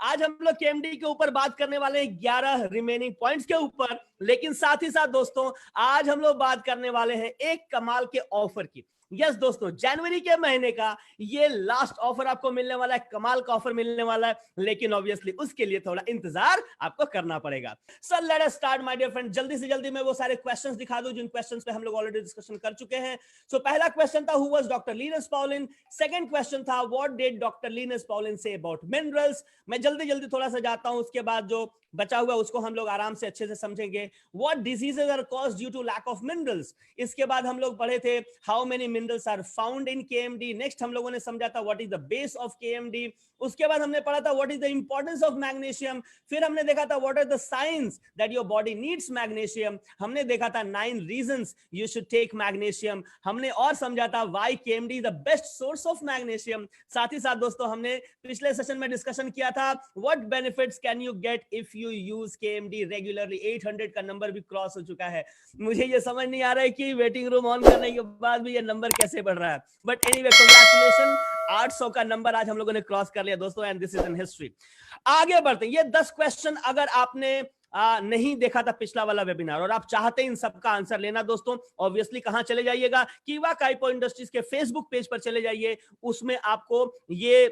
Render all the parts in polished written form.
आज हम लोग केएमडी के ऊपर बात करने वाले हैं 11 रिमेनिंग पॉइंट्स के ऊपर, लेकिन साथ ही साथ दोस्तों आज हम लोग बात करने वाले हैं एक कमाल के ऑफर की। यस दोस्तों, जनवरी के महीने का ये लास्ट ऑफर आपको मिलने वाला है, कमाल का ऑफर मिलने वाला है, लेकिन ऑब्वियसली उसके लिए थोड़ा इंतजार आपको करना पड़ेगा। So let us start my dear friend. जल्दी से जल्दी मैं वो सारे क्वेश्चंस दिखा दूं जिन क्वेश्चंस पे हम लोग ऑलरेडी डिस्कशन कर चुके हैं। सो पहला क्वेश्चन था, who was doctor Linus Pauling. Second question था, what did doctor Linus Pauling say about minerals. मैं जल्दी जल्दी थोड़ा सा जाता हूं, उसके बाद जो बचा हुआ उसको हम लोग आराम से अच्छे से समझेंगे। What diseases are caused due to lack of minerals. इसके बाद हम लोग पढ़े थे how many minerals are found in KMD. Next हम लोगों ने समझा था what is the base of KMD. उसके बाद हमने पढ़ा था what is the importance of magnesium. फिर हमने देखा था what are the science that your body needs magnesium. हमने देखा था 9 reasons you should take magnesium. हमने और समझा था why KMD is the best source of magnesium. साथ ही साथ दोस्तों हमने पिछले सेशन में डिस्कशन किया था what benefits can you get if you use KMD regularly. 800 का नंबर भी क्रॉस हो चुका है। मुझे ये समझ नहीं आ रहा है कि वेटिंग रूम ऑन करने के बाद भी ये नंबर कैसे बढ़ रहा है, बट एनीवे कांग्रेचुलेशन, 800 का नंबर आज हम लोगों ने क्रॉस कर लिया दोस्तों, and this is in history. आगे बढ़ते हैं। ये 10 क्वेश्चन अगर आपने नहीं देखा था पिछला वाला वेबिनार और आप चाहते हैं इन सबका आंसर लेना दोस्तों, ऑब्वियसली कहां चले जाइएगा, कीवा काइपो इंडस्ट्रीज के फेसबुक पेज पर चले जाइए। उसमें आपको ये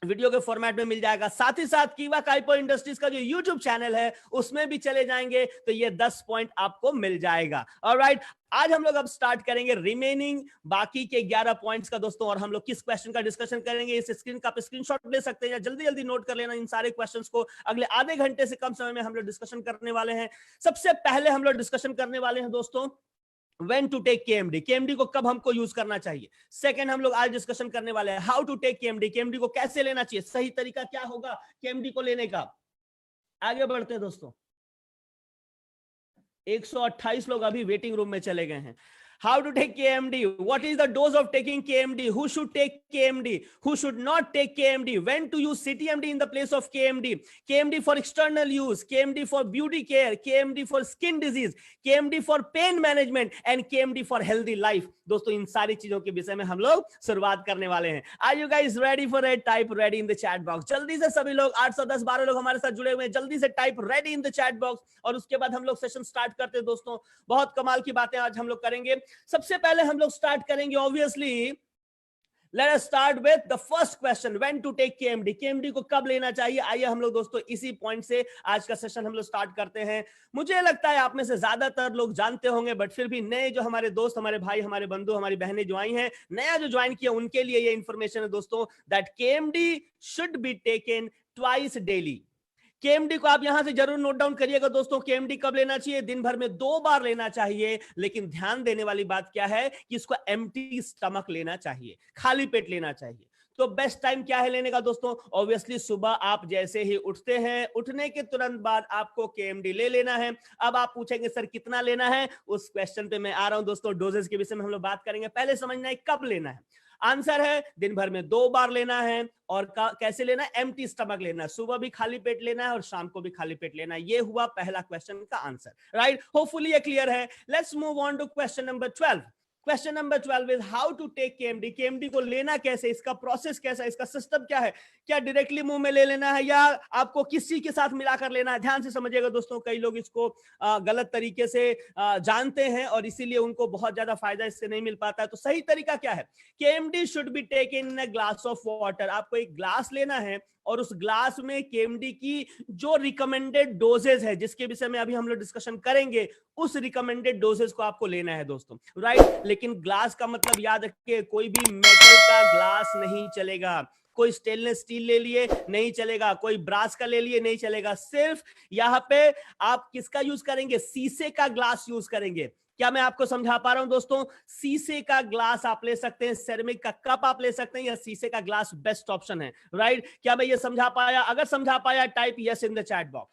वीडियो के फॉर्मेट में मिल जाएगा। साथ ही साथ कीवा काइपो इंडस्ट्रीज का जो यूट्यूब चैनल है उसमें भी चले जाएंगे तो ये 10 पॉइंट आपको मिल जाएगा। ऑलराइट, आज हम लोग अब स्टार्ट करेंगे रिमेनिंग बाकी के 11 पॉइंट्स का दोस्तों, और हम लोग किस क्वेश्चन का डिस्कशन करेंगे इस स्क्रीन का आप स्क्रीनशॉट ले सकते हैं या जल्दी जल्दी नोट कर लेना इन सारे क्वेश्चंस को। अगले आधे घंटे से कम समय में हम लोग डिस्कशन करने वाले हैं। सबसे पहले हम लोग डिस्कशन करने वाले हैं दोस्तों when to take KMD, KMD को कब हमको यूज करना चाहिए। सेकंड हम लोग आज डिस्कशन करने वाले हैं how to take KMD, KMD को कैसे लेना चाहिए, सही तरीका क्या होगा KMD को लेने का। आगे बढ़ते हैं दोस्तों, 128 लोग अभी वेटिंग रूम में चले गए हैं। How to take KMD? What is the dose of taking KMD? Who should take KMD? Who should not take KMD? When to use CTMD in the place of KMD? KMD for external use, KMD for beauty care, KMD for skin disease, KMD for pain management and KMD for healthy life. दोस्तों इन सारी चीजों के विषय में हम लोग शुरुआत करने वाले हैं। Are you guys ready for it? Type ready in the chat box. जल्दी से सभी लोग 810 12 लोग हमारे साथ जुड़े हुए हैं, जल्दी से type ready in the chat box और उसके बाद हम लोग सेशन स्टार्ट करते हैं दोस्तों। बहुत कमाल की बातें आज हम लोग करेंगे। सबसे पहले हम लोग स्टार्ट करेंगे obviously, let us start with the first question, when to take KMD, KMD को कब लेना चाहिए। आइए हम लोग दोस्तों इसी पॉइंट से आज का सेशन हम लोग स्टार्ट करते हैं। मुझे लगता है आप में से ज्यादातर लोग जानते होंगे, बट फिर भी नए जो हमारे दोस्त, हमारे भाई, हमारे बंधु, हमारी बहनें जो आई हैं, नया जो ज्वाइन किया, उनके लिए ये इंफॉर्मेशन है दोस्तों that KMD should be taken twice daily. KMD को आप यहां से जरूर नोट डाउन करिएगा दोस्तों। केएमडी कब लेना चाहिए, दिन भर में 2 बार लेना चाहिए, लेकिन ध्यान देने वाली बात क्या है कि इसको एम्प्टी स्टमक लेना चाहिए, खाली पेट लेना चाहिए। तो बेस्ट टाइम क्या है लेने का दोस्तों, ऑब्वियसली सुबह आप जैसे ही उठते हैं, उठने के तुरंत बाद आपको केएमडी ले लेना है। अब आप पूछेंगे सर कितना लेना है, उस क्वेश्चन पे मैं आ रहा हूं दोस्तों। डोजेस के विषय में हम लोग बात करेंगे, पहले समझना है कब लेना है। आंसर है दिन भर में 2 बार लेना है, और कैसे लेना है, एम्प्टी स्टमक लेना है, सुबह भी खाली पेट लेना है और शाम को भी खाली पेट लेना है। ये हुआ पहला क्वेश्चन का आंसर, राइट। होपफुली ये क्लियर है। Let's move on to question number 12। Question number 12 is how to take KMD, KMD को लेना कैसे, इसका प्रोसेस कैसा है, इसका सिस्टम क्या है, क्या डायरेक्टली मुंह में ले लेना है या आपको किसी के साथ मिलाकर लेना है। ध्यान से समझिएगा दोस्तों, कई लोग इसको गलत तरीके से जानते हैं और इसीलिए उनको बहुत ज्यादा फायदा इससे नहीं मिल पाता है। तो सही तरीका क्या है, KMD should be taken in a glass of water. आपको एक ग्लास लेना है और उस ग्लास में केएमडी की जो रिकमेंडेड डोजेज है, जिसके विषय में अभी हम लोग डिस्कशन करेंगे, उस रिकमेंडेड डोजेज को आपको लेना है दोस्तों, राइट। लेकिन ग्लास का मतलब याद रखिए, कोई भी मेटल का ग्लास नहीं चलेगा, कोई स्टेनलेस स्टील ले लिए नहीं चलेगा, कोई ब्रास का ले लिए नहीं चलेगा। सिर्फ यहाँ पे आप किसका यूज करेंगे, शीशे का ग्लास यूज करेंगे। क्या मैं आपको समझा पा रहा हूं दोस्तों, शीशे का ग्लास आप ले सकते हैं, सेरेमिक का कप आप ले सकते हैं, या शीशे का ग्लास बेस्ट ऑप्शन है, राइट। क्या मैं ये समझा पाया, अगर समझा पाया type yes in the chat box.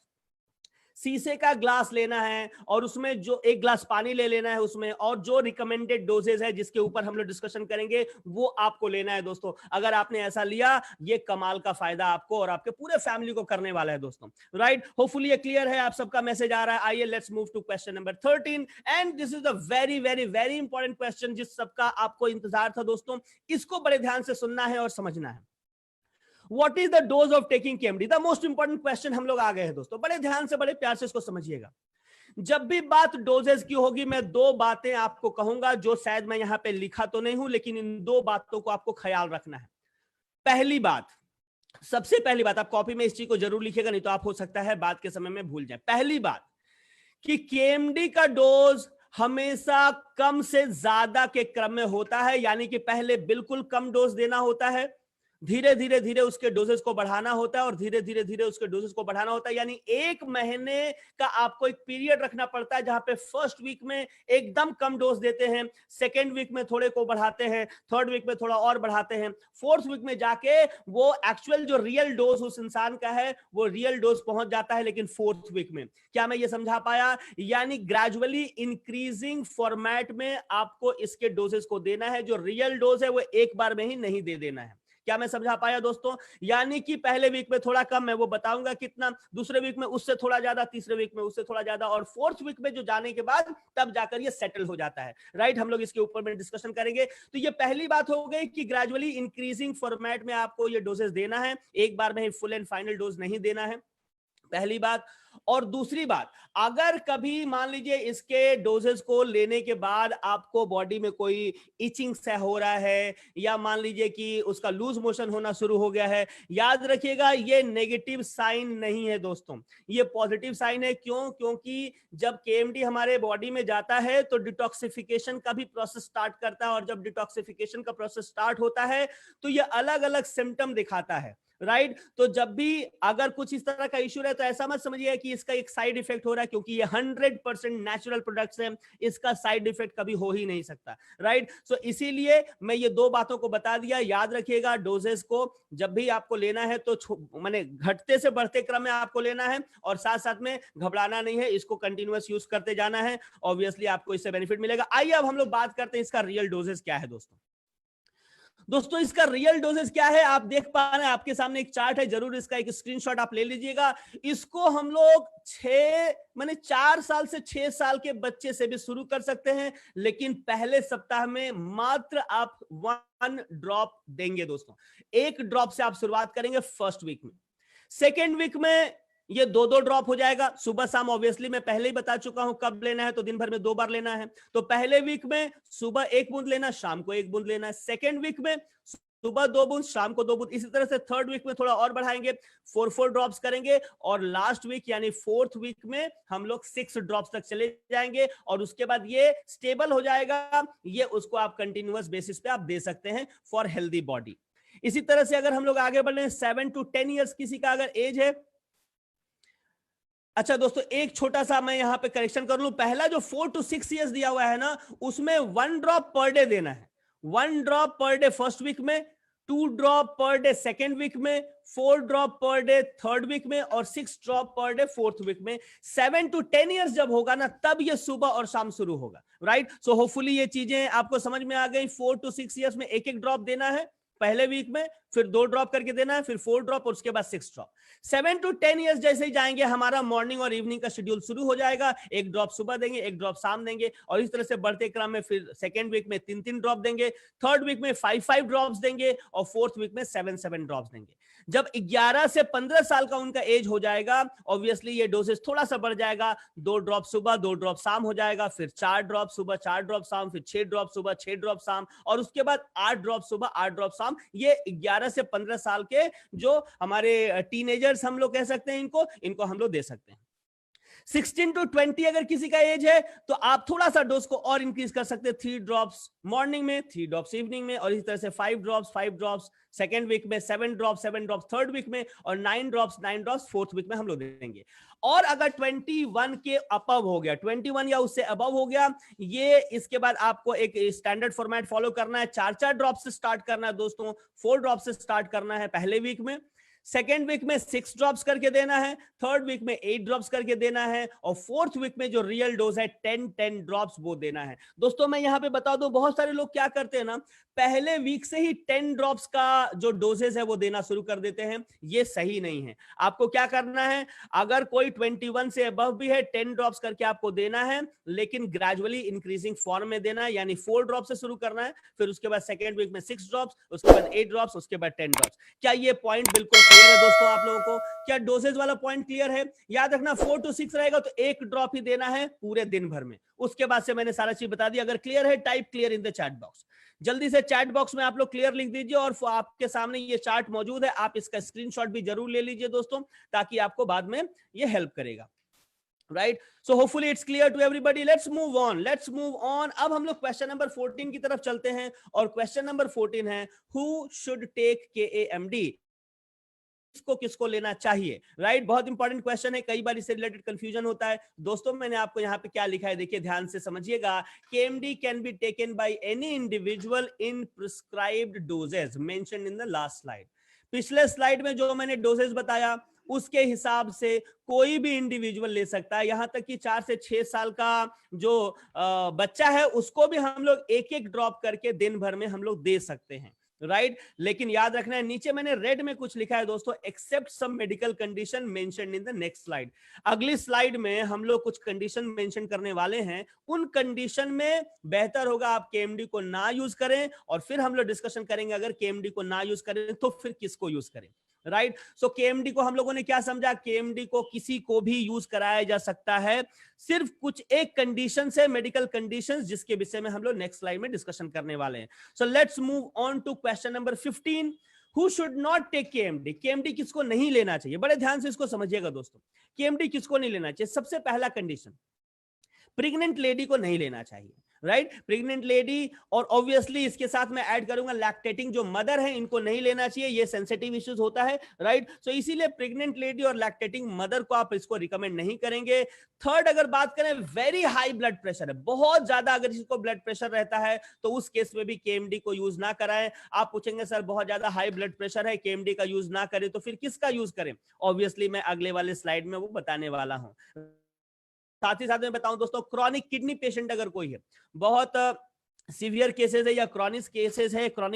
शीशे का ग्लास लेना है और उसमें जो एक ग्लास पानी ले लेना है उसमें, और जो रिकमेंडेड डोजेज है जिसके ऊपर हम लोग डिस्कशन करेंगे वो आपको लेना है दोस्तों। अगर आपने ऐसा लिया, ये कमाल का फायदा आपको और आपके पूरे फैमिली को करने वाला है दोस्तों, राइट। होपफुली ये क्लियर है, आप सबका मैसेज आ रहा है। आइए let's move to question number 13 and this is the very very very important question जिस सबका आपको इंतजार था दोस्तों। इसको बड़े ध्यान से सुनना है और समझना है। What is the dose of taking KMD? The most important question हम लोग आ गए हैं दोस्तों, बड़े ध्यान से बड़े प्यार से इसको समझिएगा। जब भी बात डोजेस की होगी, मैं दो बातें आपको कहूंगा जो शायद मैं यहां पे लिखा तो नहीं हूं, लेकिन इन दो बातों को आपको ख्याल रखना है। पहली बात, सबसे पहली बात, आप कॉपी में इस चीज को जरूर लिखिएगा, नहीं तो आप हो सकता है बात के समय में भूल जाए। पहली बात कि केएमडी का डोज हमेशा कम से ज्यादा के क्रम में होता है, यानी कि पहले बिल्कुल कम डोज देना होता है, धीरे धीरे धीरे उसके डोजेस को बढ़ाना होता है, और धीरे धीरे धीरे उसके डोजेस को बढ़ाना होता है। यानी 1 महीने का आपको एक पीरियड रखना पड़ता है, जहां पे फर्स्ट वीक में एकदम कम डोज देते हैं, सेकेंड वीक में थोड़े को बढ़ाते हैं, थर्ड वीक में थोड़ा और बढ़ाते हैं, फोर्थ वीक में जाके वो एक्चुअल जो रियल डोज उस इंसान का है वो रियल डोज पहुंच जाता है, लेकिन फोर्थ वीक में। क्या मैं ये समझा पाया? यानी ग्रेजुअली इंक्रीजिंग फॉर्मेट में आपको इसके डोजेस को देना है, जो रियल डोज है वो एक बार में ही नहीं दे देना है। क्या मैं समझा पाया दोस्तों? यानी कि पहले वीक में थोड़ा कम, मैं वो बताऊंगा कितना, दूसरे वीक में उससे थोड़ा ज्यादा, तीसरे वीक में उससे थोड़ा ज्यादा, और फोर्थ वीक में जो जाने के बाद तब जाकर ये सेटल हो जाता है। राइट, हम लोग इसके ऊपर में डिस्कशन करेंगे। तो ये पहली बात हो गई कि ग्रेजुअली इंक्रीजिंग फॉर्मेट में आपको ये डोजेस देना है, एक बार में ही फुल एंड फाइनल डोज नहीं देना है, पहली बात। और दूसरी बात, अगर कभी मान लीजिए इसके डोजेस को लेने के बाद आपको बॉडी में कोई इचिंग सा हो रहा है, या मान लीजिए कि उसका लूज मोशन होना शुरू हो गया है, याद रखिएगा ये नेगेटिव साइन नहीं है दोस्तों, ये पॉजिटिव साइन है। क्यों? क्योंकि जब केएमडी हमारे बॉडी में जाता है तो डिटॉक्सिफिकेशन का भी प्रोसेस स्टार्ट करता है, और जब डिटॉक्सिफिकेशन का प्रोसेस स्टार्ट होता है तो ये अलग अलग सिम्टम दिखाता है। राइट, तो जब भी अगर कुछ इस तरह का इश्यू है तो ऐसा मत समझिए कि इसका एक साइड इफेक्ट हो रहा है, क्योंकि ये 100% नेचुरल प्रोडक्ट्स हैं, इसका साइड इफेक्ट कभी हो ही नहीं सकता। राइट, सो इसीलिए मैं ये दो बातों को बता दिया। याद रखिएगा, डोजेस को जब भी आपको लेना है तो माने घटते से बढ़ते क्रम में आपको लेना है, और साथ साथ में घबराना नहीं है, इसको कंटिन्यूअस यूज करते जाना है, ऑब्वियसली आपको इससे बेनिफिट मिलेगा। आइए अब हम लोग बात करते हैं इसका रियल डोजेस क्या है दोस्तों, इसका रियल डोजेस क्या है? आप देख पा रहे हैं, आपके सामने एक चार्ट है, जरूर इसका एक स्क्रीनशॉट आप ले लीजिएगा। इसको हम लोग 4 साल से 6 साल के बच्चे से भी शुरू कर सकते हैं, लेकिन पहले सप्ताह में मात्र आप 1 ड्रॉप देंगे दोस्तों। 1 ड्रॉप से आप शुरुआत करेंगे फर्स्ट वीक में। सेकेंड वीक में ये 2-2 ड्रॉप हो जाएगा, सुबह शाम। ऑब्वियसली मैं पहले ही बता चुका हूं कब लेना है, तो दिन भर में 2 बार लेना है। तो पहले वीक में सुबह 1 बूंद लेना, शाम को 1 बूंद लेना है। सेकेंड वीक में सुबह 2 बूंद, शाम को 2 बूंद। इसी तरह से थर्ड वीक में थोड़ा और बढ़ाएंगे, 4 ड्रॉप्स करेंगे, और लास्ट वीक यानी फोर्थ वीक में हम लोग 6 ड्रॉप्स तक चले जाएंगे, और उसके बाद ये स्टेबल हो जाएगा। ये उसको आप कंटिन्यूअस बेसिस पे आप दे सकते हैं फॉर हेल्दी बॉडी। इसी तरह से अगर हम लोग आगे बढ़ रहे हैं, 7 to 10 ईयर्स किसी का अगर एज है। अच्छा दोस्तों, एक छोटा सा मैं यहां पे करेक्शन कर लूं, पहला जो 4 to 6 ईयर्स दिया हुआ है ना, उसमें 1 ड्रॉप पर डे देना है। 1 drop per day first week में, 2 drop per day second week में, 4 drop per day third week में, और 6 drop per day fourth week में। 7 to 10 ईयर्स जब होगा ना, तब ये सुबह और शाम शुरू होगा। राइट, सो होपफुली ये चीजें आपको समझ में आ गई। 4 to 6 ईयर्स में 1-1 ड्रॉप देना है पहले वीक में, फिर 2 ड्रॉप करके देना है, फिर 4 ड्रॉप, और उसके बाद 6 ड्रॉप। 7 to 10 ईयर्स जैसे ही जाएंगे, हमारा मॉर्निंग और इवनिंग का शेड्यूल शुरू हो जाएगा। 1 ड्रॉप सुबह देंगे, 1 ड्रॉप शाम देंगे, और इस तरह से बढ़ते क्रम में फिर सेकेंड वीक में 3-3 ड्रॉप देंगे, थर्ड वीक में 5-5 ड्रॉप्स देंगे, और फोर्थ वीक में 7-7 ड्रॉप्स देंगे। जब 11 से 15 साल का उनका एज हो जाएगा, ऑब्वियसली ये डोसेज थोड़ा सा बढ़ जाएगा। 2 ड्रॉप सुबह, 2 ड्रॉप शाम हो जाएगा, फिर 4 ड्रॉप सुबह, 4 ड्रॉप शाम, फिर 6 ड्रॉप सुबह, 6 ड्रॉप शाम, और उसके बाद 8 ड्रॉप सुबह, 8 ड्रॉप शाम। ये 11 से 15 साल के जो हमारे टीनेजर्स हम लोग कह सकते हैं, इनको हम लोग दे सकते हैं। 16 to 20 अगर किसी का एज है, तो आप थोड़ा सा डोज को और इंक्रीज कर सकते हैं। 3 ड्रॉप्स मॉर्निंग में, 3 ड्रॉप्स इवनिंग में, और इसी तरह से 5 ड्रॉप्स सेकेंड वीक में, 7 ड्रॉप्स थर्ड वीक में, और 9 ड्रॉप्स फोर्थ वीक में हम लोग देंगे। और अगर 21 के अबव हो गया, 21 या उससे अबव हो गया, ये इसके बाद आपको एक स्टैंडर्ड फॉर्मेट फॉलो करना है। 4-4 ड्रॉप से स्टार्ट करना है दोस्तों, 4 ड्रॉप से स्टार्ट करना है पहले वीक में, सेकेंड वीक में 6 ड्रॉप्स करके देना है, थर्ड वीक में 8 ड्रॉप्स करके देना है, और फोर्थ वीक में जो रियल डोज है 10 ड्रॉप्स वो देना है। दोस्तों मैं यहां पे बता दूं, बहुत सारे लोग क्या करते हैं ना, पहले वीक से ही 10 ड्रॉप्स का जो डोजेस है वो देना शुरू कर देते हैं। ये सही नहीं है। आपको क्या करना है, अगर कोई 21 से अबव भी है, 10 ड्रॉप्स करके आपको देना है, लेकिन ग्रेजुअली इंक्रीजिंग फॉर्म में देना है, यानी 4 ड्रॉप से शुरू करना है, फिर उसके बाद सेकेंड वीक में 6 ड्रॉप्स, उसके बाद 8 ड्रॉप्स, उसके बाद 10 ड्रॉप्स। क्या ये पॉइंट बिल्कुल क्लियर है दोस्तों आप लोगों को? क्या डोजेज वाला पॉइंट क्लियर है? याद रखना 4 to 6 रहेगा तो 1 ड्रॉप ही देना है पूरे दिन भर में। उसके बाद से मैंने सारा चीज बता दी। अगर क्लियर है, type clear in the chat box. जल्दी से चैट बॉक्स में आप लोग क्लियर लिख दीजिए, और आपके सामने ये चार्ट मौजूद है, आप इसका स्क्रीनशॉट भी जरूर ले लीजिए दोस्तों, ताकि आपको बाद में ये हेल्प करेगा। Right, so hopefully it's clear to everybody. Let's move on. अब हम लोग क्वेश्चन नंबर 14 की तरफ चलते हैं, और क्वेश्चन नंबर 14 है, हु शुड टेक KAMD? किसको किसको लेना चाहिए? राइट, बहुत इंपॉर्टेंट क्वेश्चन है, कई बार इससे रिलेटेड कंफ्यूजन होता है दोस्तों। मैंने आपको यहाँ पे क्या लिखा है, देखिए ध्यान से समझिएगा। KMD can be taken by any individual in prescribed doses mentioned in the last slide. पिछले स्लाइड में जो मैंने डोजेज बताया उसके हिसाब से कोई भी इंडिविजुअल ले सकता है, यहां तक कि 4 से 6 साल का जो बच्चा है उसको भी हम लोग एक एक ड्रॉप करके दिन भर में हम लोग दे सकते हैं। राइट, लेकिन याद रखना है, नीचे मैंने रेड में कुछ लिखा है दोस्तों, except some medical condition mentioned in the next slide. अगली स्लाइड में हम लोग कुछ कंडीशन मेंशन करने वाले हैं, उन कंडीशन में बेहतर होगा आप KMD को ना यूज करें, और फिर हम लोग डिस्कशन करेंगे अगर KMD को ना यूज करें तो फिर किसको यूज करें। राइट, सो KMD को हम लोगों ने क्या समझा, KMD को किसी को भी यूज कराया जा सकता है, सिर्फ कुछ एक कंडीशन है, मेडिकल कंडीशंस, जिसके विषय में हम लोग नेक्स्ट स्लाइड में डिस्कशन करने वाले हैं। So let's move on to question number 15। Who should not take KMD? KMD किसको नहीं लेना चाहिए? बड़े ध्यान से इसको समझिएगा दोस्तों, KMD किसको नहीं लेना चाहिए? सबसे पहला कंडीशन, प्रेग्नेंट लेडी को नहीं लेना चाहिए। राइट, प्रेग्नेंट लेडी, और ऑब्वियसली इसके साथ मैं ऐड करूंगा लैक्टेटिंग जो मदर है, इनको नहीं लेना चाहिए, ये सेंसिटिव इश्यूज होता है। राइट, सो इसीलिए प्रेग्नेंट लेडी और लैक्टेटिंग मदर को आप इसको रिकमेंड नहीं करेंगे। थर्ड, अगर बात करें, वेरी हाई ब्लड प्रेशर है, बहुत ज्यादा अगर इसको ब्लड प्रेशर रहता है तो उस केस में भी KMD को यूज ना कराएं। आप पूछेंगे सर बहुत ज्यादा हाई ब्लड प्रेशर है, KMD का यूज ना करें, तो फिर किसका यूज करें? ऑब्वियसली मैं अगले वाले स्लाइड में वो बताने वाला हूं। साथ ही साथ मैं बताऊं दोस्तों, क्रॉनिक किडनी पेशेंट अगर कोई है, बहुत सीवियर केसेस है या क्रॉनिक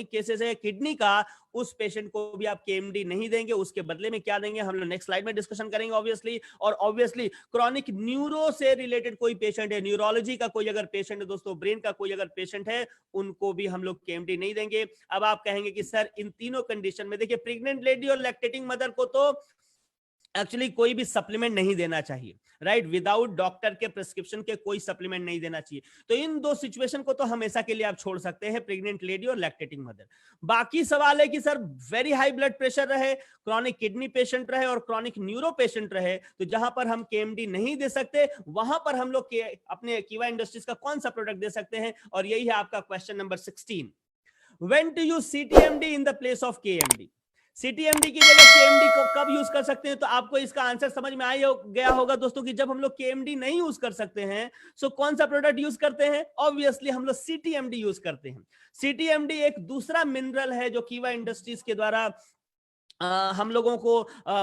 केसेस है किडनी का, उस पेशेंट को भी आप KMD नहीं देंगे। उसके बदले में क्या देंगे हम लोग नेक्स्ट स्लाइड में डिस्कशन करेंगे ऑब्वियसली। और ऑब्वियसली क्रॉनिक न्यूरो से रिलेटेड कोई पेशेंट है, न्यूरोलॉजी का कोई अगर पेशेंट है दोस्तों, ब्रेन का कोई अगर पेशेंट है, उनको भी हम लोग KMD नहीं देंगे। अब आप कहेंगे कि सर इन तीनों कंडीशन में, देखिए प्रेग्नेंट लेडी और लैक्टेटिंग मदर को तो एक्चुअली कोई भी सप्लीमेंट नहीं देना चाहिए। राइट, विदाउट डॉक्टर के प्रिस्क्रिप्शन के कोई सप्लीमेंट नहीं देना चाहिए। तो इन दो सिचुएशन को तो हमेशा के लिए आप छोड़ सकते हैं, प्रेग्नेंट लेडी और लैक्टेटिंग मदर। बाकी सवाल है कि sir very high blood pressure रहे, क्रॉनिक किडनी पेशेंट रहे और क्रॉनिक न्यूरो पेशेंट रहे, तो जहां पर हम KMD नहीं दे सकते, वहां पर हम लोग अपने कीवा इंडस्ट्रीज का कौन सा प्रोडक्ट दे सकते हैं? और यही है आपका question number 16। When to use CTMD in the place of KMD? CTMD की जगह KMD को कब यूज कर सकते हैं? तो आपको इसका आंसर समझ में आ गया होगा दोस्तों कि जब हम लोग KMD नहीं यूज कर सकते हैं, सो कौन सा प्रोडक्ट यूज करते हैं? ऑब्वियसली हम लोग CTMD यूज करते हैं। CTMD एक दूसरा मिनरल है जो कीवा इंडस्ट्रीज के द्वारा हम लोगों को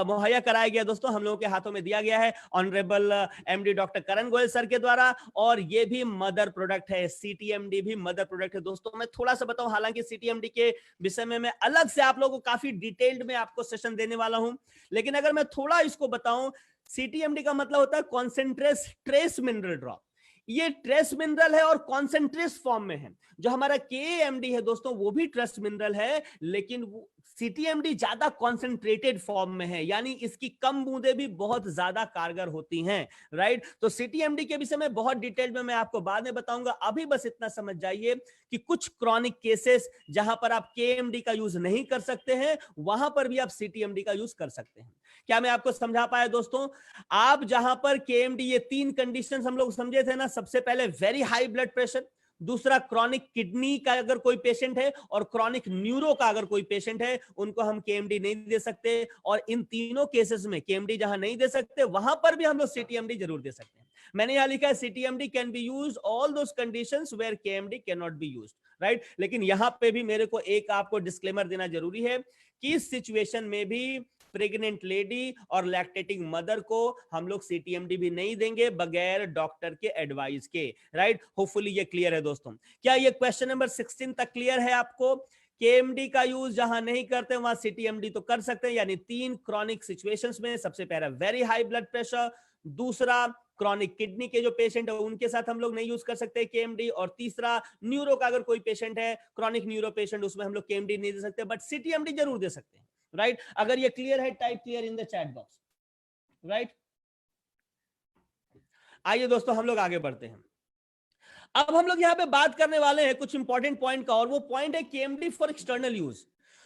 मुहैया कराया गया दोस्तों, हम लोगों के हाथों में दिया गया है ऑनरेबल MD डॉक्टर करण गोयल सर के द्वारा, और ये भी मदर प्रोडक्ट है। CTMD भी मदर प्रोडक्ट है दोस्तों। मैं थोड़ा सा बताऊं, हालांकि CTMD के विषय में मैं अलग से आप लोगों को काफी डिटेल्ड में आपको सेशन देने वाला हूं, लेकिन अगर मैं थोड़ा इसको बताऊं, CTMD का मतलब होता है कॉन्सेंट्रेट ट्रेस मिनरल ड्रॉप। ये ट्रेस मिनरल है और कॉन्सेंट्रेट फॉर्म में है। जो हमारा KMD है दोस्तों, वो भी ट्रेस मिनरल है, लेकिन CTMD ज्यादा कॉन्सेंट्रेटेड फॉर्म में है, यानी इसकी कम बूंदें भी बहुत ज्यादा कारगर होती हैं। राइट, तो CTMD के विषय में बहुत डिटेल में मैं आपको बाद में बताऊंगा। अभी बस इतना समझ जाइए कि कुछ क्रॉनिक केसेस जहां पर आप KMD का यूज नहीं कर सकते हैं, वहां पर भी आप CTMD का यूज कर सकते हैं। क्या मैं आपको समझा पाया दोस्तों? आप जहां पर KMD, ये 3 कंडीशंस हम लोग समझे थे ना, सबसे पहले वेरी हाई ब्लड प्रेशर, दूसरा क्रॉनिक किडनी का अगर कोई पेशेंट है, और क्रॉनिक न्यूरो का अगर कोई पेशेंट है, उनको हम KMD नहीं दे सकते। और इन तीनों केसेस में KMD जहां नहीं दे सकते, वहां पर भी हम लोग CTMD जरूर दे सकते हैं। मैंने यहां लिखा है CTMD can be used all those conditions where KMD can not be used. Right, लेकिन यहां पे भी मेरे को एक आपको डिस्क्लेमर देना जरूरी है कि इस सिचुएशन में भी प्रेग्नेंट लेडी और लैक्टेटिंग मदर को हम लोग सीटीएमडी भी नहीं देंगे बगैर डॉक्टर के एडवाइस के, राइट। होपफुली ये क्लियर है दोस्तों। क्या ये क्वेश्चन नंबर 16 तक क्लियर है आपको? केएमडी का यूज जहां नहीं करते वहां सीटीएमडी तो कर सकते हैं, यानी 3 क्रॉनिक सिचुएशंस में। सबसे पहला वेरी हाई ब्लड प्रेशर, दूसरा क्रॉनिक किडनी के जो पेशेंट है उनके साथ हम लोग नहीं यूज कर सकते केएमडी, और तीसरा न्यूरो का अगर कोई पेशेंट है, क्रॉनिक न्यूरो पेशेंट, उसमें हम लोग केएमडी नहीं दे सकते, बट सीटीएमडी जरूर दे सकते हैं, राइट। अगर ये क्लियर है type clear in the chat box, right. आइए दोस्तों हम लोग आगे बढ़ते हैं। अब हम लोग यहां पे बात करने वाले हैं कुछ इंपॉर्टेंट पॉइंट का, और वो पॉइंट है केएमडी फॉर एक्सटर्नल यूज।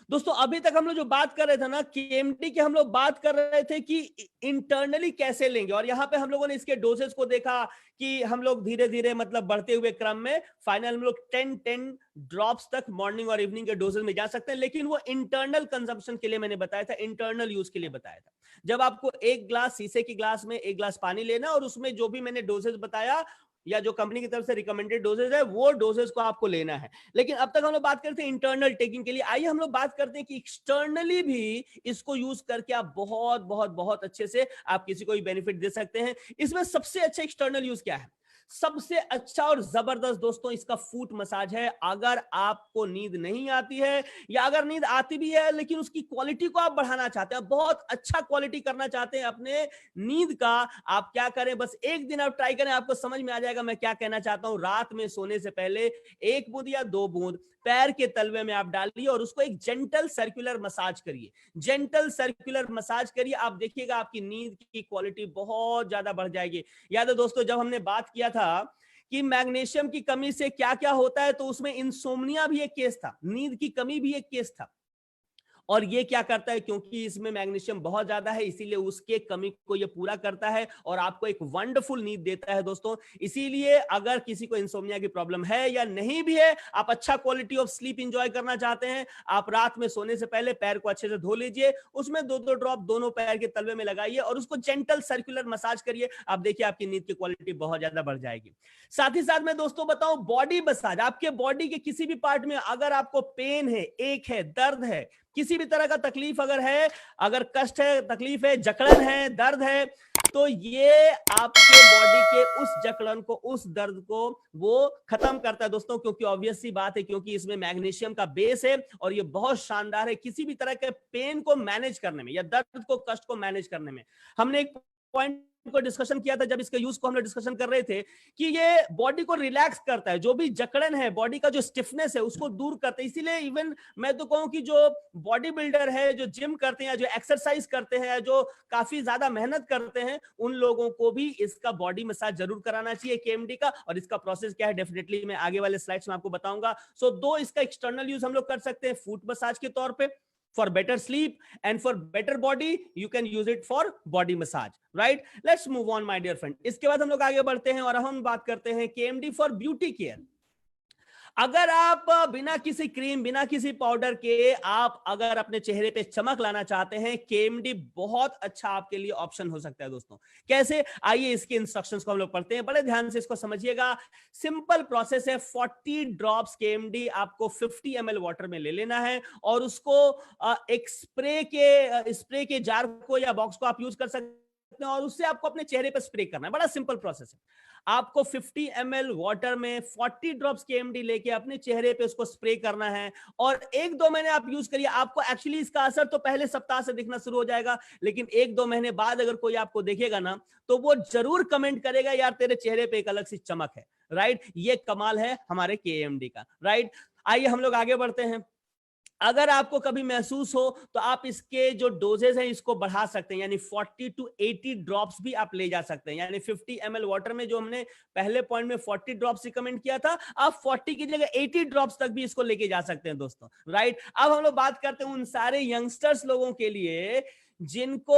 दोस्तों अभी तक हम लोग जो बात कर रहे थे ना केएमडी के, हम लोग बात कर रहे थे कि इंटरनली कैसे लेंगे, और यहां पे हम लोगों ने इसके डोसेज को देखा कि हम लोग धीरे धीरे मतलब बढ़ते हुए क्रम में फाइनल हम लोग 10 ड्रॉप्स तक मॉर्निंग और इवनिंग के डोजेज में जा सकते हैं, लेकिन वो इंटरनल कंजम्पशन के लिए मैंने बताया था, इंटरनल यूज के लिए बताया था। जब आपको एक ग्लास शीशे की ग्लास में एक ग्लास पानी लेना, और उसमें जो भी मैंने डोजेज बताया या जो कंपनी की तरफ से रिकमेंडेड डोजेज है वो डोजेज को आपको लेना है। लेकिन अब तक हम लोग बात करते हैं इंटरनल टेकिंग के लिए। आइए हम लोग बात करते हैं कि एक्सटर्नली भी इसको यूज करके आप बहुत बहुत बहुत अच्छे से आप किसी को भी बेनिफिट दे सकते हैं। इसमें सबसे अच्छा एक्सटर्नल यूज क्या है? सबसे अच्छा और जबरदस्त दोस्तों इसका फुट मसाज है। अगर आपको नींद नहीं आती है, या अगर नींद आती भी है लेकिन उसकी क्वालिटी को आप बढ़ाना चाहते हैं, बहुत अच्छा क्वालिटी करना चाहते हैं अपने नींद का, आप क्या करें, बस एक दिन आप ट्राई करें, आपको समझ में आ जाएगा मैं क्या कहना चाहता हूं। रात में सोने से पहले 1 बूंद या 2 बूंद पैर के तलवे में आप डालिए और उसको एक जेंटल सर्कुलर मसाज करिए, जेंटल सर्कुलर मसाज करिए। आप देखिएगा आपकी नींद की क्वालिटी बहुत ज्यादा बढ़ जाएगी। याद है दोस्तों जब हमने बात किया था कि मैग्नीशियम की कमी से क्या क्या होता है, तो उसमें इंसोम्निया भी एक केस था, नींद की कमी भी एक केस था। और ये क्या करता है, क्योंकि इसमें मैग्नीशियम बहुत ज्यादा है इसीलिए उसके कमी को ये पूरा करता है और आपको एक वंडरफुल नींद देता है दोस्तों। इसीलिए अगर किसी को इंसोम्निया की प्रॉब्लम है या नहीं भी है, आप अच्छा क्वालिटी ऑफ स्लीप एंजॉय करना चाहते हैं, आप रात में सोने से पहले पैर को अच्छे से धो लीजिए, उसमें 2-2 ड्रॉप दोनों पैर के तलवे में लगाइए और उसको जेंटल सर्कुलर मसाज करिए। आप देखिए आपकी नींद की क्वालिटी बहुत ज्यादा बढ़ जाएगी। साथ ही साथ मैं दोस्तों बताऊं, बॉडी मसाज, आपके बॉडी के किसी भी पार्ट में अगर आपको पेन है, एक है, दर्द है, किसी भी तरह का तकलीफ अगर है, अगर कष्ट है, तकलीफ है, जकड़न है, दर्द है, तो ये आपके बॉडी के उस जकड़न को, उस दर्द को वो खत्म करता है दोस्तों। क्योंकि ऑब्वियस सी बात है, क्योंकि इसमें मैग्नीशियम का बेस है और ये बहुत शानदार है किसी भी तरह के पेन को मैनेज करने में या दर्द को, कष्ट को मैनेज करने में। हमने एक पॉइंट को डिस्कशन किया था जब इसके यूज को हम लोग डिस्कशन कर रहे थे कि ये बॉडी को रिलैक्स करता है, जो भी जकड़न है, बॉडी का जो स्टिफनेस है उसको दूर करता है। इसीलिए इवन मैं तो कहूं कि जो बॉडी बिल्डर है, जो जिम करते हैं, जो एक्सरसाइज करते हैं, जो काफी ज्यादा मेहनत करते हैं, उन लोगों को भी इसका बॉडी मसाज जरूर कराना चाहिए केएमडी का। और इसका प्रोसेस क्या है डेफिनेटली मैं आगे वाले स्लाइड्स में आपको बताऊंगा। सो 2 इसका एक्सटर्नल यूज हम लोग कर सकते हैं फुट मसाज के तौर पे, for better sleep and for better body you can use it for body massage, right? Let's move on my dear friend। इसके बाद हम लोग आगे बढ़ते हैं और हम बात करते हैं KMD for beauty care। अगर आप बिना किसी क्रीम, बिना किसी पाउडर के आप अगर अपने चेहरे पे चमक लाना चाहते हैं, केएमडी बहुत अच्छा आपके लिए ऑप्शन हो सकता है दोस्तों। कैसे, आइए इसके इंस्ट्रक्शंस को हम लोग पढ़ते हैं, बड़े ध्यान से इसको समझिएगा। सिंपल प्रोसेस है, 40 ड्रॉप्स केएमडी आपको 50 ml वाटर में ले लेना है और उसको एक स्प्रे के जार को या बॉक्स को आप यूज कर सकते हैं और उससे आपको अपने चेहरे पर स्प्रे करना है। बड़ा सिंपल प्रोसेस है। आपको 50 ml वाटर में 40 ड्रॉप्स केएमडी लेके अपने चेहरे पे उसको स्प्रे करना है और 1-2 महीने आप यूज करिए। आपको एक्चुअली इसका असर तो पहले सप्ताह से दिखना शुरू हो जाएगा, लेकिन 1-2 महीने बाद अगर कोई आपको देखेगा ना तो वो जरूर कमेंट करेगा, यार तेरे चेहरे पे एक अलग सी चमक है, राइट। ये कमाल है हमारे केएमडी का, राइट। आइए हम लोग आगे बढ़ते हैं। अगर आपको कभी महसूस हो तो आप इसके जो डोजेज हैं इसको बढ़ा सकते हैं, यानी 40 to 80 ड्रॉप्स भी आप ले जा सकते हैं। यानी 50 ml वाटर में जो हमने पहले पॉइंट में 40 ड्रॉप्स रिकमेंड किया था, आप 40 की जगह 80 ड्रॉप्स तक भी इसको लेके जा सकते हैं दोस्तों, राइट। अब हम लोग बात करते हैं उन सारे यंगस्टर्स लोगों के लिए जिनको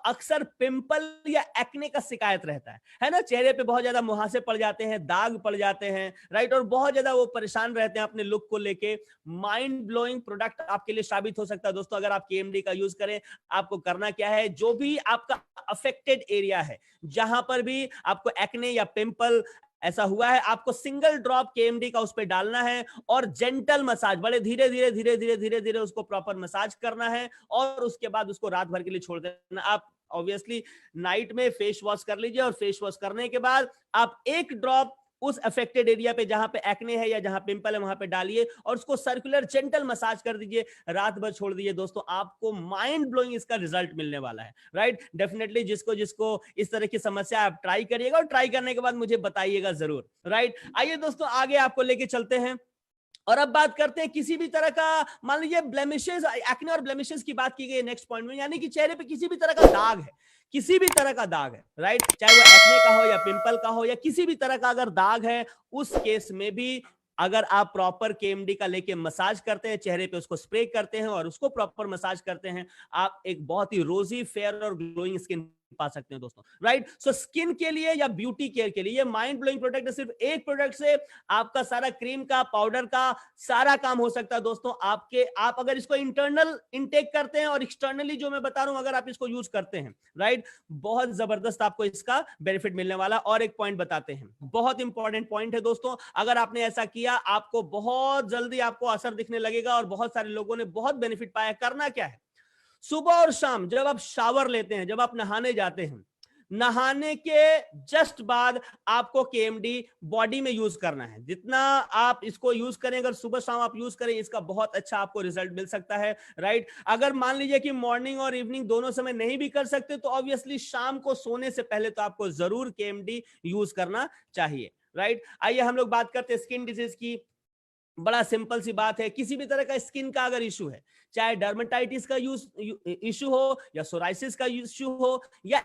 अक्सर पिंपल या एक्ने का शिकायत रहता है ना, चेहरे पे बहुत ज्यादा मुहासे पड़ जाते हैं, दाग पड़ जाते हैं, राइट, और बहुत ज्यादा वो परेशान रहते हैं अपने लुक को लेके। माइंड ब्लोइंग प्रोडक्ट आपके लिए साबित हो सकता है दोस्तों अगर आप केएमडी का यूज करें। आपको करना क्या है, जो भी आपका अफेक्टेड एरिया है, जहां पर भी आपको एक्ने या पिंपल ऐसा हुआ है, आपको सिंगल ड्रॉप केएमडी का उस पर डालना है और जेंटल मसाज, बड़े धीरे धीरे धीरे धीरे धीरे धीरे उसको प्रॉपर मसाज करना है और उसके बाद उसको रात भर के लिए छोड़ देना। आप ऑब्वियसली नाइट में फेस वॉश कर लीजिए और फेस वॉश करने के बाद आप एक ड्रॉप उस अफेक्टेड एरिया पे जहां पे एक्ने है या जहां पिंपल है वहां पे डालिए और उसको सर्कुलर जेंटल मसाज कर दीजिए, रात भर छोड़ दीजिए। दोस्तों आपको माइंड ब्लोइंग इसका रिजल्ट मिलने वाला है, राइट। डेफिनेटली जिसको जिसको इस तरह की समस्या, आप ट्राई करिएगा और ट्राई करने के बाद मुझे बताइएगा जरूर, राइट। आइए दोस्तों आगे आपको लेके चलते हैं और अब बात करते हैं किसी भी तरह का, मान लीजिए ब्लेमिशेस, एक्ने और ब्लेमिशेस की बात की गई है नेक्स्ट पॉइंट में, यानी कि चेहरे पे किसी भी तरह का दाग है, किसी भी तरह का दाग है, राइट, चाहे वो एक्ने का हो या पिंपल का हो या किसी भी तरह का अगर दाग है, उस केस में भी अगर आप प्रॉपर केएमडी का लेके मसाज करते हैं, चेहरे पे उसको स्प्रे करते हैं और उसको प्रॉपर मसाज करते हैं, आप एक बहुत ही रोजी, फेयर और ग्लोइंग स्किन पा सकते हैं दोस्तों, राइट। सो स्किन के लिए या ब्यूटी केयर के लिए ये माइंड ब्लोइंग प्रोडक्ट है, सिर्फ एक प्रोडक्ट से आपका सारा क्रीम का, पाउडर का सारा काम हो सकता है दोस्तों। आप अगर इसको इंटरनल इनटेक करते हैं और एक्सटर्नली जो मैं बता रहा हूं अगर आप इसको यूज करते हैं, राइट, बहुत जबरदस्त आपको इसका बेनिफिट मिलने वाला। और एक पॉइंट बताते हैं, बहुत इंपॉर्टेंट पॉइंट है दोस्तों, अगर आपने ऐसा किया आपको बहुत जल्दी आपको असर दिखने लगेगा और बहुत सारे लोगों ने बहुत बेनिफिट पाया। करना क्या है, सुबह और शाम जब आप शावर लेते हैं, जब आप नहाने जाते हैं, नहाने के जस्ट बाद आपको केएमडी बॉडी में यूज करना है। जितना आप इसको यूज करें, अगर सुबह शाम आप यूज करें, इसका बहुत अच्छा आपको रिजल्ट मिल सकता है, राइट। अगर मान लीजिए कि मॉर्निंग और इवनिंग दोनों समय नहीं भी कर सकते तो ऑब्वियसली शाम को सोने से पहले तो आपको जरूर केएमडी यूज करना चाहिए, राइट। आइए हम लोग बात करते हैं स्किन डिजीज की। बड़ा सिंपल सी बात है, किसी भी तरह का स्किन का अगर इशू है, चाहे डर्मेटाइटिस का इशू हो या सोराइसिस का इशू हो या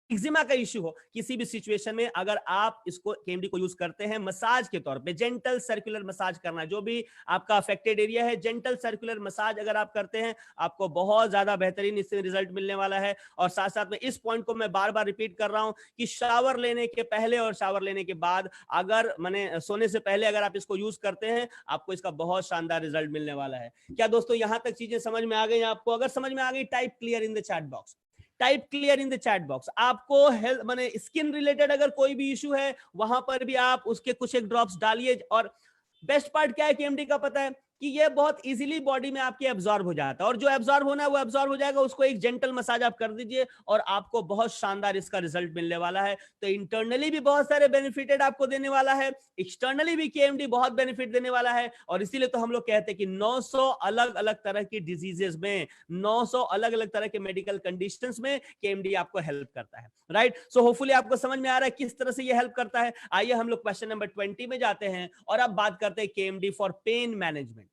एक्जिमा का इश्यू हो, किसी भी सिचुएशन में अगर आप इसको केएमडी को यूज करते हैं मसाज के तौर पे, जेंटल सर्कुलर मसाज करना, जो भी आपका अफेक्टेड एरिया है, जेंटल सर्कुलर मसाज अगर आप करते हैं, आपको बहुत ज्यादा बेहतरीन इससे रिजल्ट मिलने वाला है। और साथ साथ में इस पॉइंट को मैं बार बार रिपीट कर रहा हूं कि शावर लेने के पहले और शावर लेने के बाद, अगर मैंने सोने से पहले अगर आप इसको यूज करते हैं, आपको इसका बहुत शानदार रिजल्ट मिलने वाला है। क्या दोस्तों यहां तक चीजें समझ में आ गई आपको? अगर समझ में आ गई, type clear in the chat box, type clear in the chat box. आपको हेल्थ माने स्किन रिलेटेड अगर कोई भी इशू है, वहां पर भी आप उसके कुछ एक ड्रॉप्स डालिए। और बेस्ट पार्ट क्या है केएमडी का पता है कि ये बहुत इजीली बॉडी में आपके एब्जॉर्ब हो जाता है, और जो एब्जॉर्ब होना है वो एब्जॉर्ब हो जाएगा। उसको एक जेंटल मसाज आप कर दीजिए और आपको बहुत शानदार इसका रिजल्ट मिलने वाला है। तो इंटरनली भी बहुत सारे बेनिफिटेड आपको देने वाला है, एक्सटर्नली भी केएमडी बहुत बेनिफिट देने वाला है। और इसीलिए तो हम लोग कहते हैं कि 900 अलग अलग तरह की डिजीजेस में, 900 अलग अलग तरह के मेडिकल कंडीशंस में केएमडी आपको हेल्प करता है, राइट। सो होपफुली आपको समझ में आ रहा है किस तरह से ये हेल्प करता है। आइए हम लोग क्वेश्चन नंबर 20 में जाते हैं और अब बात करते हैं केएमडी फॉर पेन मैनेजमेंट।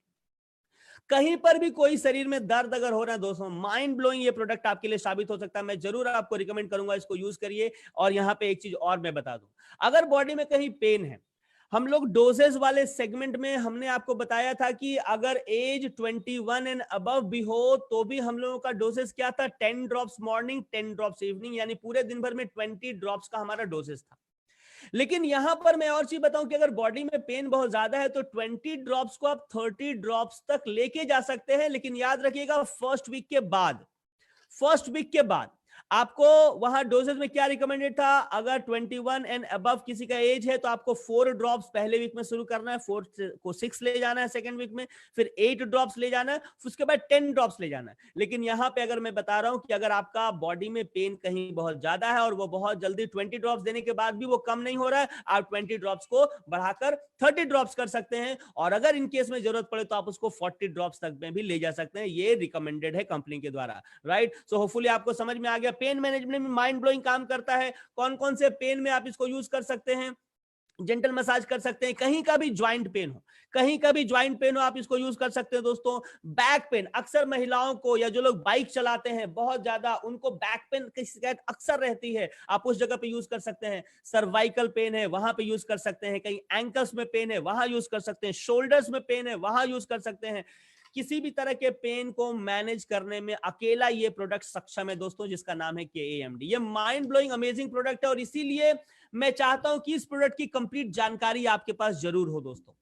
कहीं पर भी कोई शरीर में दर्द अगर हो रहा है दोस्तों, माइंड ब्लोइंग ये प्रोडक्ट आपके लिए साबित हो सकता है। मैं जरूर आपको रिकमेंड करूंगा, इसको यूज करिए। और यहां पे एक चीज और मैं बता दूं, अगर बॉडी में कहीं पेन है, हम लोग डोजेस वाले सेगमेंट में हमने आपको बताया था कि अगर एज 21 एंड अबव भी हो तो भी हम लोगों का डोजेस क्या था, 10 ड्रॉप्स मॉर्निंग, 10 ड्रॉप्स इवनिंग, यानी पूरे दिन भर में 20 ड्रॉप्स का हमारा डोजेस था। लेकिन यहां पर मैं और चीज बताऊं कि अगर बॉडी में पेन बहुत ज्यादा है तो 20 ड्रॉप्स को आप 30 ड्रॉप्स तक लेके जा सकते हैं। लेकिन याद रखिएगा फर्स्ट वीक के बाद, फर्स्ट वीक के बाद आपको वहां डोजेस में क्या रिकमेंडेड था, अगर 21 एंड अबव किसी का एज है तो आपको 4 ड्रॉप्स पहले वीक में शुरू करना है, 4 को 6 ले जाना है सेकंड वीक में, फिर 8 ड्रॉप्स ले जाना है, उसके बाद 10 ड्रॉप्स ले जाना है। लेकिन यहां पे अगर मैं बता रहा हूं कि अगर आपका बॉडी में पेन कहीं बहुत ज्यादा है और वो बहुत जल्दी 20 ड्रॉप्स देने के बाद भी वो कम नहीं हो रहा है, आप 20 ड्रॉप्स को बढ़ाकर 30 ड्रॉप्स कर सकते हैं। और अगर इन केस में जरूरत पड़े तो आप उसको 40 ड्रॉप्स तक में भी ले जा सकते हैं। ये रिकमेंडेड है कंपनी के द्वारा, राइट। सो होपफुली आपको समझ में आ गया पेन मैनेजमेंट में माइंड ब्लोइंग काम करता है। कौन कौन से पेन में आप इसको यूज कर सकते हैं, जेंटल मसाज कर सकते हैं, कहीं का भी ज्वाइंट पेन हो, कहीं का भी ज्वाइंट पेन हो आप इसको यूज कर सकते हैं दोस्तों। बैक पेन, अक्सर महिलाओं को या जो लोग बाइक चलाते हैं बहुत ज्यादा, उनको बैक पेन की शिकायत अक्सर रहती है, आप उस जगह पे यूज कर सकते हैं। सर्वाइकल पेन है वहां पे यूज कर सकते हैं, कहीं एंकल्स में पेन है वहां यूज कर सकते हैं, शोल्डर्स में पेन है वहां यूज कर सकते हैं। किसी भी तरह के पेन को मैनेज करने में अकेला ये प्रोडक्ट सक्षम है दोस्तों, जिसका नाम है केएमडी। ये माइंड ब्लोइंग अमेजिंग प्रोडक्ट है और इसीलिए मैं चाहता हूं कि इस प्रोडक्ट की कंप्लीट जानकारी आपके पास जरूर हो दोस्तों।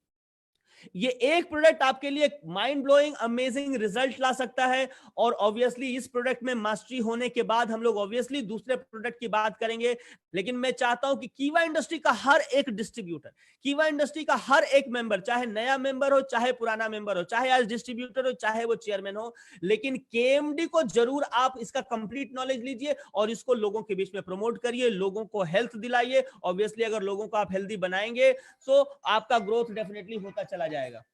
ये एक प्रोडक्ट आपके लिए माइंड ब्लोइंग अमेजिंग रिजल्ट ला सकता है। और ऑब्वियसली इस प्रोडक्ट में मास्टरी होने के बाद हम लोग ऑब्वियसली दूसरे प्रोडक्ट की बात करेंगे। लेकिन मैं चाहता हूं कि कीवा इंडस्ट्री का हर एक डिस्ट्रीब्यूटर, कीवा इंडस्ट्री का हर एक मेंबर, चाहे नया मेंबर हो चाहे पुराना मेंबर हो, चाहे आज डिस्ट्रीब्यूटर हो चाहे वो चेयरमैन हो, लेकिन केएमडी को जरूर आप इसका कंप्लीट नॉलेज लीजिए और इसको लोगों के बीच में प्रमोट करिए, लोगों को हेल्थ दिलाइए। ऑब्वियसली अगर लोगों को आप हेल्दी बनाएंगे तो आपका ग्रोथ डेफिनेटली होता चला जाएगा।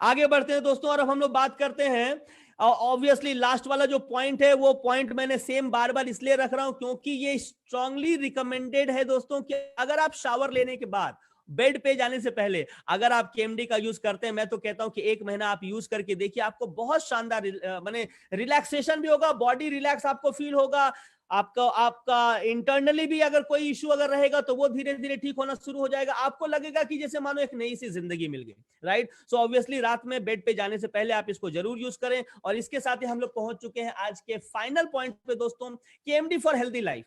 आगे बढ़ते हैं दोस्तों, और अब हम लोग बात करते हैं ऑब्वियसली लास्ट वाला जो पॉइंट है, वो पॉइंट मैंने सेम बार बार इसलिए रख रहा हूं क्योंकि ये स्ट्रांगली रिकमेंडेड है दोस्तों कि अगर आप शावर लेने के बाद बेड पे जाने से पहले अगर आप केएमडी का यूज करते हैं, मैं तो कहता हूं कि 1 महीना आप यूज करके देखिए, आपको बहुत शानदार माने रिलैक्सेशन भी होगा, बॉडी रिलैक्स आपको फील होगा। आपका आपका इंटरनली भी अगर कोई इश्यू अगर रहेगा तो वो धीरे धीरे ठीक होना शुरू हो जाएगा। आपको लगेगा कि जैसे मानो एक नई सी जिंदगी मिल गई, राइट। सो ऑब्वियसली रात में बेड पे जाने से पहले आप इसको जरूर यूज करें। और इसके साथ ही हम लोग पहुंच चुके हैं आज के फाइनल पॉइंट पे दोस्तों, केएमडी फॉर हेल्दी लाइफ।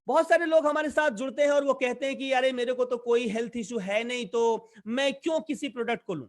बहुत सारे लोग हमारे साथ जुड़ते हैं और वो कहते हैं कि अरे मेरे को तो कोई हेल्थ इश्यू है नहीं, तो मैं क्यों किसी प्रोडक्ट को लूं।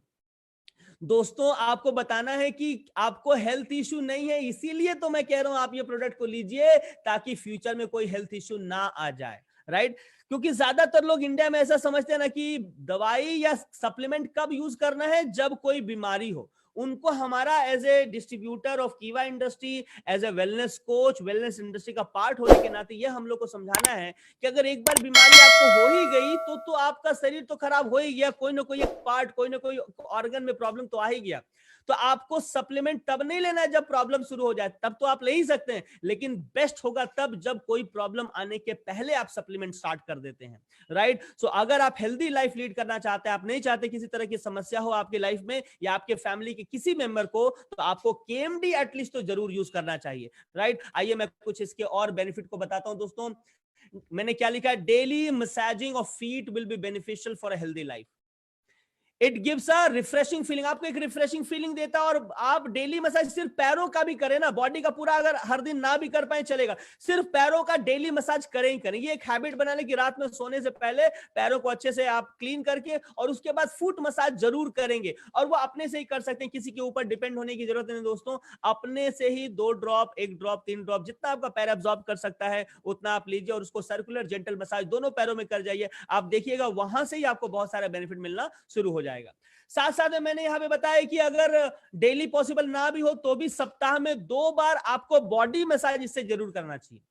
दोस्तों आपको बताना है कि आपको हेल्थ इश्यू नहीं है, इसीलिए तो मैं कह रहा हूं आप ये प्रोडक्ट को लीजिए ताकि फ्यूचर में कोई हेल्थ इश्यू ना आ जाए, राइट। क्योंकि ज्यादातर लोग इंडिया में ऐसा समझते हैं ना कि दवाई या सप्लीमेंट कब यूज करना है, जब कोई बीमारी हो। उनको हमारा as a distributor of Keeva industry, as a wellness coach, wellness industry का पार्ट होने के नाते ये हम लोग को समझाना है कि अगर एक बार बीमारी आपको हो ही गई तो आपका शरीर तो खराब हो ही गया, कोई ना कोई एक पार्ट, कोई ना कोई ऑर्गन में प्रॉब्लम तो आ ही गया। तो आपको सप्लीमेंट तब नहीं लेना है जब प्रॉब्लम शुरू हो जाए, तब तो आप ले ही सकते हैं, लेकिन बेस्ट होगा तब जब कोई प्रॉब्लम आने के पहले आप सप्लीमेंट स्टार्ट कर देते हैं, राइट। सो अगर आप हेल्दी लाइफ लीड करना चाहते हैं, आप नहीं चाहते किसी तरह की समस्या हो आपकी लाइफ में या आपके फैमिली के किसी मेंबर को, तो आपको केएमडी एटलीस्ट तो जरूर यूज करना चाहिए, राइट। आइए मैं कुछ इसके और बेनिफिट को बताता हूं दोस्तों। मैंने क्या लिखा है, daily massaging of feet will be beneficial for a healthy life. It gives a refreshing feeling, आपको एक रिफ्रेशिंग फीलिंग देता है। और आप डेली मसाज सिर्फ पैरों का भी करें ना, बॉडी का पूरा अगर हर दिन ना भी कर पाए चलेगा, सिर्फ पैरों का डेली मसाज करें ही करें। ये एक हैबिट बना लें कि रात में सोने से पहले पैरों को अच्छे से आप क्लीन करके और उसके बाद फुट मसाज जरूर करेंगे। और वो अपने से ही कर सकते हैं, किसी के ऊपर डिपेंड होने की जरूरत नहीं दोस्तों। अपने से ही 2 ड्रॉप, 1 ड्रॉप, 3 ड्रॉप, जितना आपका पैर एब्जॉर्ब कर सकता है उतना आप लीजिए और उसको सर्कुलर जेंटल मसाज दोनों पैरों में कर जाइए। आप देखिएगा वहां से ही आपको बहुत सारा बेनिफिट मिलना शुरू हो जाएगा। साथ साथ में मैंने यहां पे बताया कि अगर डेली पॉसिबल ना भी हो तो भी सप्ताह में 2 बार आपको बॉडी मसाज इससे जरूर करना चाहिए।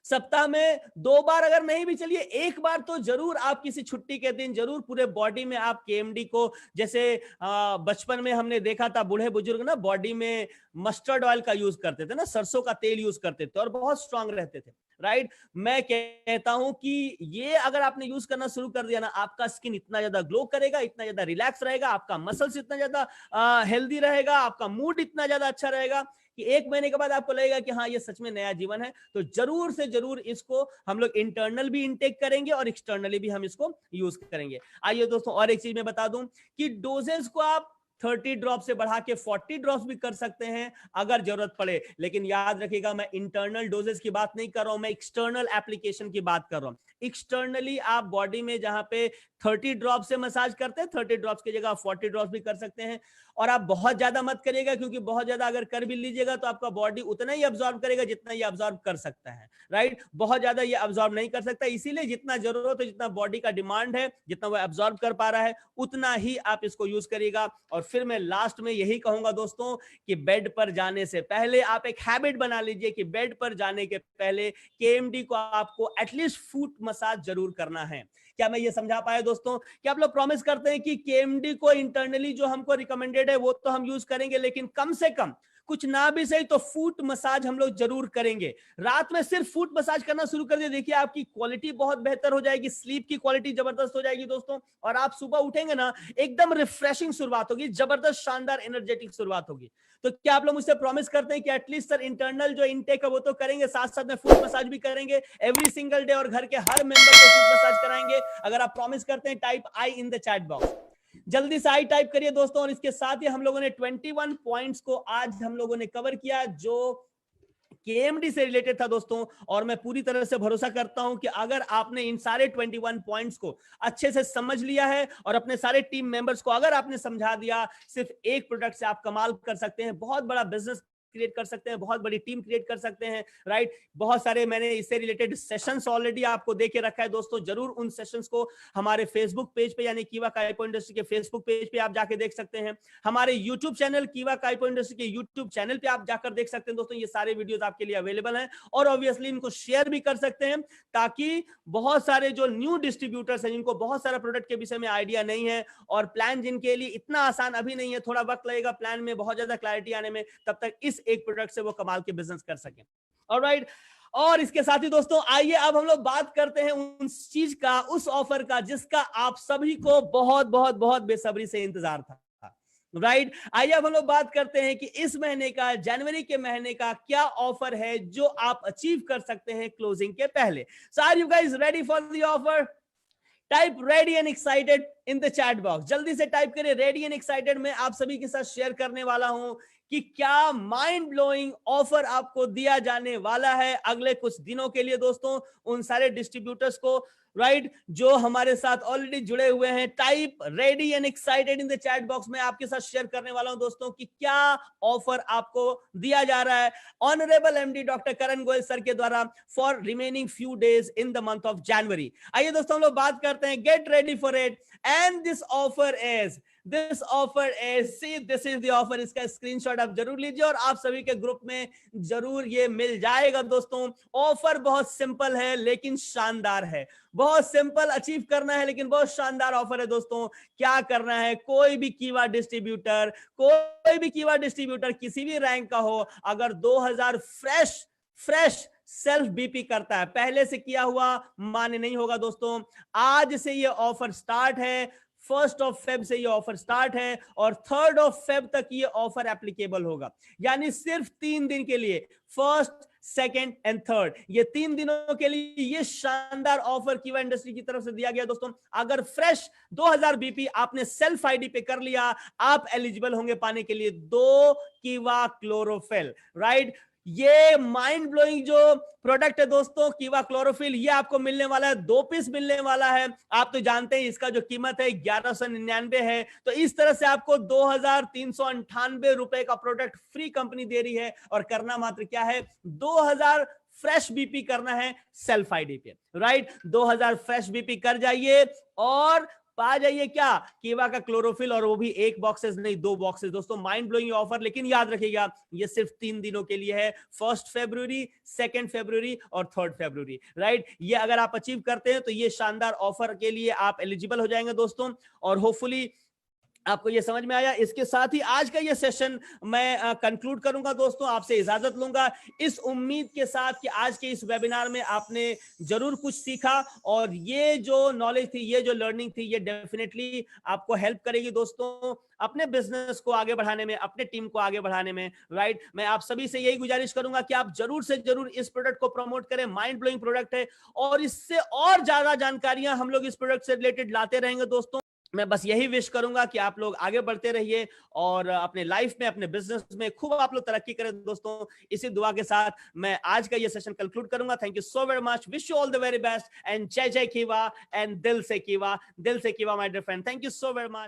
सप्ताह में 2 बार अगर नहीं भी चलिए 1 बार तो जरूर आप किसी छुट्टी के दिन जरूर पूरे बॉडी में आप केएमडी को, जैसे बचपन में हमने देखा था बूढ़े बुजुर्ग ना बॉडी में मस्टर्ड ऑयल का यूज करते थे ना, सरसों का तेल यूज करते थे और बहुत स्ट्रांग रहते थे, राइट। मैं कहता हूं कि ये अगर आपने यूज करना शुरू कर दिया ना, आपका स्किन इतना ज्यादा ग्लो करेगा, इतना ज्यादा रिलैक्स रहेगा, आपका मसल्स इतना ज्यादा हेल्दी रहेगा, आपका मूड इतना ज्यादा अच्छा रहेगा कि 1 महीने के बाद आपको लगेगा कि हाँ ये सच में नया जीवन है। तो जरूर से जरूर इसको हम लोग इंटरनल भी इनटेक करेंगे और एक्सटर्नली भी हम इसको यूज करेंगे। आइए दोस्तों और एक चीज मैं बता दूं कि डोजेस को आप 30 ड्रॉप से बढ़ा के 40 ड्रॉप्स भी कर सकते हैं अगर जरूरत पड़े। लेकिन याद रखिएगा मैं इंटरनल डोजेस की बात नहीं कर रहा हूं, मैं एक्सटर्नल एप्लीकेशन की बात कर रहा हूं। एक्सटर्नली आप बॉडी में जहां पे 30 ड्रॉप से मसाज करते हैं, 30 ड्रॉप्स की जगह 40 ड्रॉप्स भी कर सकते हैं। और आप बहुत ज्यादा मत करिएगा, क्योंकि बहुत ज्यादा अगर कर भी लीजिएगा तो आपका बॉडी उतना ही अब्सॉर्ब करेगा जितना ये अब्सॉर्ब कर सकता है, राइट। बहुत ज्यादा ये अब्सॉर्ब नहीं कर सकता, इसीलिए जितना जरूरत है, जितना बॉडी का डिमांड है, जितना वो अब्सॉर्ब कर पा रहा है उतना ही आप इसको यूज करिएगा। और फिर मैं लास्ट में यही कहूंगा दोस्तों कि बेड पर जाने से पहले आप एक हैबिट बना लीजिए कि बेड पर जाने के पहले केएमडी को आपको एटलीस्ट फुट मसाज जरूर करना है। क्या मैं ये समझा पाया दोस्तों? क्या आप लोग प्रॉमिस करते हैं कि केएमडी को इंटरनली जो हमको रिकमेंडेड है वो तो हम यूज करेंगे, लेकिन कम से कम कुछ ना भी सही तो फुट मसाज हम लोग जरूर करेंगे। रात में सिर्फ फुट मसाज करना शुरू कर दिए, देखिए आपकी क्वालिटी बहुत बेहतर हो जाएगी, स्लीप की क्वालिटी जबरदस्त हो जाएगी दोस्तों। और आप सुबह उठेंगे ना, एकदम रिफ्रेशिंग शुरुआत होगी, जबरदस्त शानदार एनर्जेटिक शुरुआत होगी। तो क्या आप लोग मुझसे प्रॉमिस करते हैं कि एटलीस्ट सर इंटरनल जो इनटेक है वो तो करेंगे, साथ साथ में फुट मसाज भी करेंगे एवरी सिंगल डे और घर के हर मेंबर को फुट मसाज कराएंगे? अगर आप प्रॉमिस करते हैं type I in the chat box, जल्दी से आई टाइप करिए दोस्तों। और इसके साथ ही हम लोगों ने 21 पॉइंट्स को आज हम लोगों ने कवर किया जो KMD से रिलेटेड था दोस्तों, और मैं पूरी तरह से भरोसा करता हूं कि अगर आपने इन सारे 21 पॉइंट्स को अच्छे से समझ लिया है और अपने सारे टीम मेंबर्स को अगर आपने समझा दिया, सिर्फ एक प्रोडक्ट से आप कमाल कर सकते हैं, बहुत बड़ा बिजनेस क्रिएट कर सकते हैं, बहुत बड़ी टीम क्रिएट कर सकते हैं, राइट। बहुत सारे मैंने इससे रिलेटेड सेशंस ऑलरेडी आपको देके रखा है दोस्तों, जरूर उन सेशंस को हमारे फेसबुक पेज पे यानी कीवा काइपो इंडस्ट्री के फेसबुक पेज पे आप जाके देख सकते हैं, हमारे यूट्यूब चैनल कीवा काइपो इंडस्ट्री के यूट्यूब चैनल पे आप जाकर देख सकते हैं दोस्तों। ये सारे वीडियोस आपके लिए अवेलेबल हैं, और ऑब्वियसली इनको शेयर भी कर सकते हैं, ताकि बहुत सारे जो न्यू डिस्ट्रीब्यूटर्स हैं, जिनको बहुत सारा प्रोडक्ट के विषय में आइडिया नहीं है और प्लान जिनके लिए इतना आसान अभी नहीं है, थोड़ा वक्त लगेगा प्लान में बहुत ज्यादा क्लैरिटी आने में, तब तक इस एक प्रोडक्ट से वो कमाल के बिजनेस कर सकें। ऑलराइट, और इसके साथ ही दोस्तों आइए अब हम लोग बात करते हैं उस चीज का, उस ऑफर का जिसका आप सभी को बहुत बहुत बहुत बेसब्री से इंतजार था, राइट। आइए अब हम लोग बात करते हैं कि इस महीने का, जनवरी के महीने का क्या ऑफर है जो आप अचीव कर सकते हैं क्लोजिंग के पहले। So are you guys ready for the offer? Type ready and excited in the chat box, जल्दी से टाइप करें रेडी एंड एक्साइटेड। मैं आप सभी के साथ शेयर करने वाला हूं कि क्या माइंड ब्लोइंग ऑफर आपको दिया जाने वाला है अगले कुछ दिनों के लिए दोस्तों, उन सारे डिस्ट्रीब्यूटर्स को, राइट, जो हमारे साथ ऑलरेडी जुड़े हुए हैं। Type ready and excited in the chat box में आपके साथ शेयर करने वाला हूं दोस्तों कि क्या ऑफर आपको दिया जा रहा है ऑनरेबल एमडी डॉक्टर करण गोयल सर के द्वारा for remaining few days in the month of January. आइए दोस्तों हम लोग बात करते हैं, get ready for it, and this offer is see this is the offer। इसका स्क्रीनशॉट आप जरूर लीजिए और आप सभी के ग्रुप में जरूर ये मिल जाएगा दोस्तों। ऑफर बहुत सिंपल है लेकिन शानदार है, बहुत सिंपल अचीव करना है लेकिन बहुत शानदार ऑफर है दोस्तों। क्या करना है, कोई भी कीवा डिस्ट्रीब्यूटर किसी भी रैंक का हो, अगर 2000 फ्रेश सेल्फ बीपी करता है, पहले से किया हुआ मान्य नहीं होगा दोस्तों। आज से ये ऑफर स्टार्ट है, 1 फेब से ये ऑफर स्टार्ट है और 3 फेब तक ये ऑफर एप्लीकेबल होगा, यानी सिर्फ 3 दिन के लिए, 1, 2 एंड 3, ये 3 दिनों के लिए ये शानदार ऑफर कीवा इंडस्ट्री की तरफ से दिया गया दोस्तों। अगर फ्रेश 2000 बीपी आपने सेल्फ आईडी पे कर लिया, आप एलिजिबल होंगे पाने के लिए 2 कीवा क्लोरोफिल, राइट। ये माइंड ब्लोइंग जो प्रोडक्ट है दोस्तों कीवा क्लोरोफिल, ये आपको मिलने वाला है, 2 पीस मिलने वाला है। आप तो जानते हैं इसका जो कीमत है 1199 है, तो इस तरह से आपको 2398 रुपए का प्रोडक्ट फ्री कंपनी दे रही है, और करना मात्र क्या है, 2000 फ्रेश बीपी करना है सेल्फ आईडी पे, राइट। 2000 फ्रेश बीपी कर जाइए और पा जाइए क्या, कीवा का क्लोरोफिल, और वो भी 1 बॉक्सेस नहीं 2 बॉक्सेस दोस्तों। माइंड ब्लोइंग ऑफर, लेकिन याद रखिएगा ये सिर्फ 3 दिनों के लिए है, 1 फरवरी, 2 फरवरी और 3 फरवरी, राइट। ये अगर आप अचीव करते हैं तो ये शानदार ऑफर के लिए आप एलिजिबल हो जाएंगे दोस्तों, और होपफुली आपको ये समझ में आया। इसके साथ ही आज का ये सेशन मैं कंक्लूड करूंगा दोस्तों, आपसे इजाजत लूंगा इस उम्मीद के साथ कि आज के इस वेबिनार में आपने जरूर कुछ सीखा, और ये जो नॉलेज थी, ये जो लर्निंग थी, ये डेफिनेटली आपको हेल्प करेगी दोस्तों अपने बिजनेस को आगे बढ़ाने में, अपने टीम को आगे बढ़ाने में, राइट। मैं आप सभी से यही गुजारिश करूंगा कि आप जरूर से जरूर इस प्रोडक्ट को प्रमोट करें, माइंड ब्लोइंग प्रोडक्ट है, और इससे और ज्यादा जानकारियां हम लोग इस प्रोडक्ट से रिलेटेड लाते रहेंगे दोस्तों। मैं बस यही विश करूंगा कि आप लोग आगे बढ़ते रहिए और अपने लाइफ में, अपने बिजनेस में खूब आप लोग तरक्की करें दोस्तों। इसी दुआ के साथ मैं आज का ये सेशन कंक्लूड करूंगा। Thank you so very much, wish you all the very best, and जय जय कीवा, एंड दिल से Keeva my dear friend. Thank you so very much.